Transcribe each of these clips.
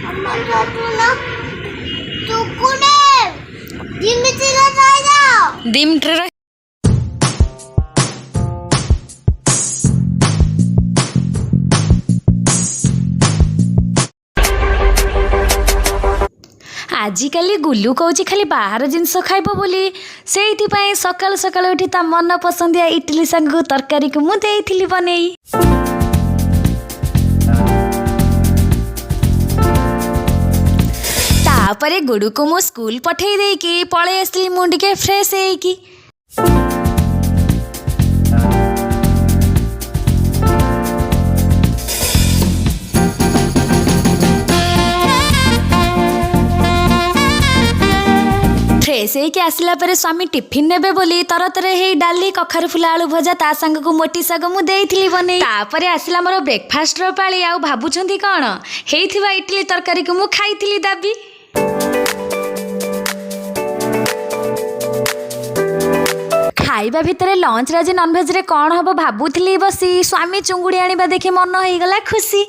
엄마 저주나 누구네 님이지가 살자 दिमट्रे आजिकाली गुल्लू Cauchy खाली बाहर जिनस खाइब बोली से सकाल सकाल उठी ता मन पसंदिया इडली सांग तरकारी को मु देइथिली बनेई तापरे गुडू को मु स्कूल पठेई देकी पळे आसली मु टिके फ्रेश हेकी फ्रेश होके आसला परे स्वामी टिफिन नेबे बोली तरतरे हे डाली कखारु फुला आलू भजा ता संग को मोटी साग मु देइथिली बने तापरे आसला मोर ब्रेकफास्ट रो पाली आ भाबुछंती कोन हेइथिबा इडली तरकारी को मु खाइथिली दाबी खाइबा भितरे लंच रे नॉनवेज रे कोन हबो भाबुथिली बसी स्वामी चुंगुडी आनिबा देखि मन होई गला खुशी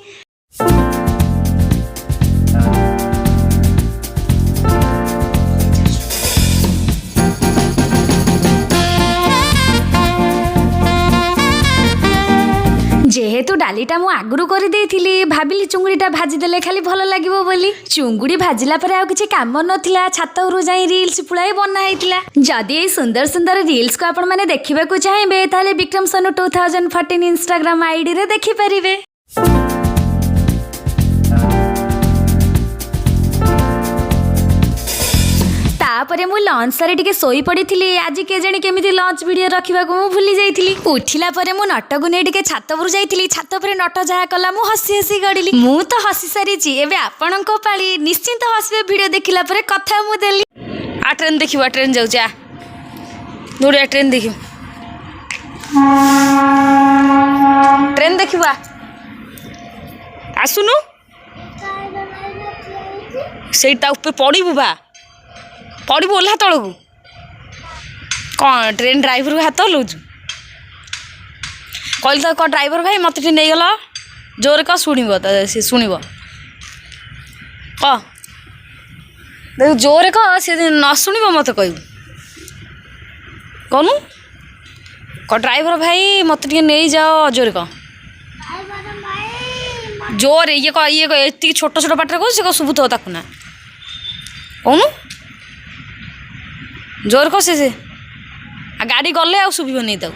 जेहेतु डालीटा मु आगुरु कर देइथिली भाबिली चुंगुड़ीटा भाजीदेले खाली भल लागिबो बोली चुंगुड़ी भाजिला परे आ किछि काम नथिला छात उरु जाई रील्स पुळाई बना हैतिला जदि ए सुंदर सुंदर रील्स को आपण माने देखिबा को चाहेबे ताले विक्रम सनु 2014 इंस्टाग्राम आईडी रे देखि परिबे तापरे मु लंच सारे टिके सोई पड़ी आज के जानी केमिति लंच वीडियो रखा को भूली जाइली उठिला परे मु नट को नहीं टिके छात पर जाइली छात पर नट जहा कला मु हसी हसी गड़िली मु तो हसी सारी एबे आपणको पाली निश्चिंत हसबे वीडियो देखिला परे कथा मु देली आ ट्रेन देखिबा ट्रेन जाउ जा दूर ट्रेन देखियो ट्रेन देखिबा आसुनु सेटा ऊपर पड़ीबु बा पड़ी ओल्हा तल को कौन ट्रेन ड्राइवर को हाथ हलाऊँ कहली तो कौन ड्राइवर भाई मत नहीं गल जोर कह शुणव सी शुणव कह देख जोर कह सी न शुणव मत कहू कहनु कह ड्राइवर भाई मत नहीं जाओ जोर कह जोर ये कह ये छोट छोट पाटे कह सी कह शुभुथ ताकू ना कहनु जोर कह से आ गाड़ी गले आ शुभ नहीं ताऊ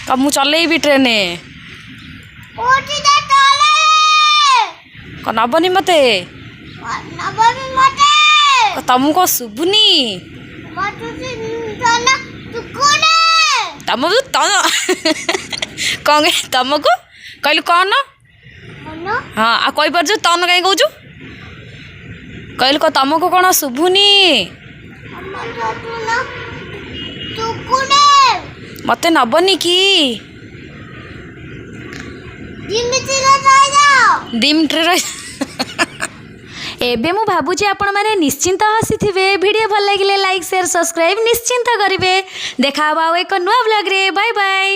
कब मु चलेबी ट्रेन नबनी मते तुमको शुभुनी तुम कौन तुमको कहलु कौन हाँ आ कही पार तन कहीं कौचु कहलु क तुमको कौन शुभुनी मते नबनी कि दिमट्रे एबे मु भाबुची आपण माने निश्चिंत हसीथिबे वीडियो भल लागिले लाइक शेयर सब्सक्राइब निश्चिंत करिवे देखा एक नुआ ब्लॉग रे बाय बाय।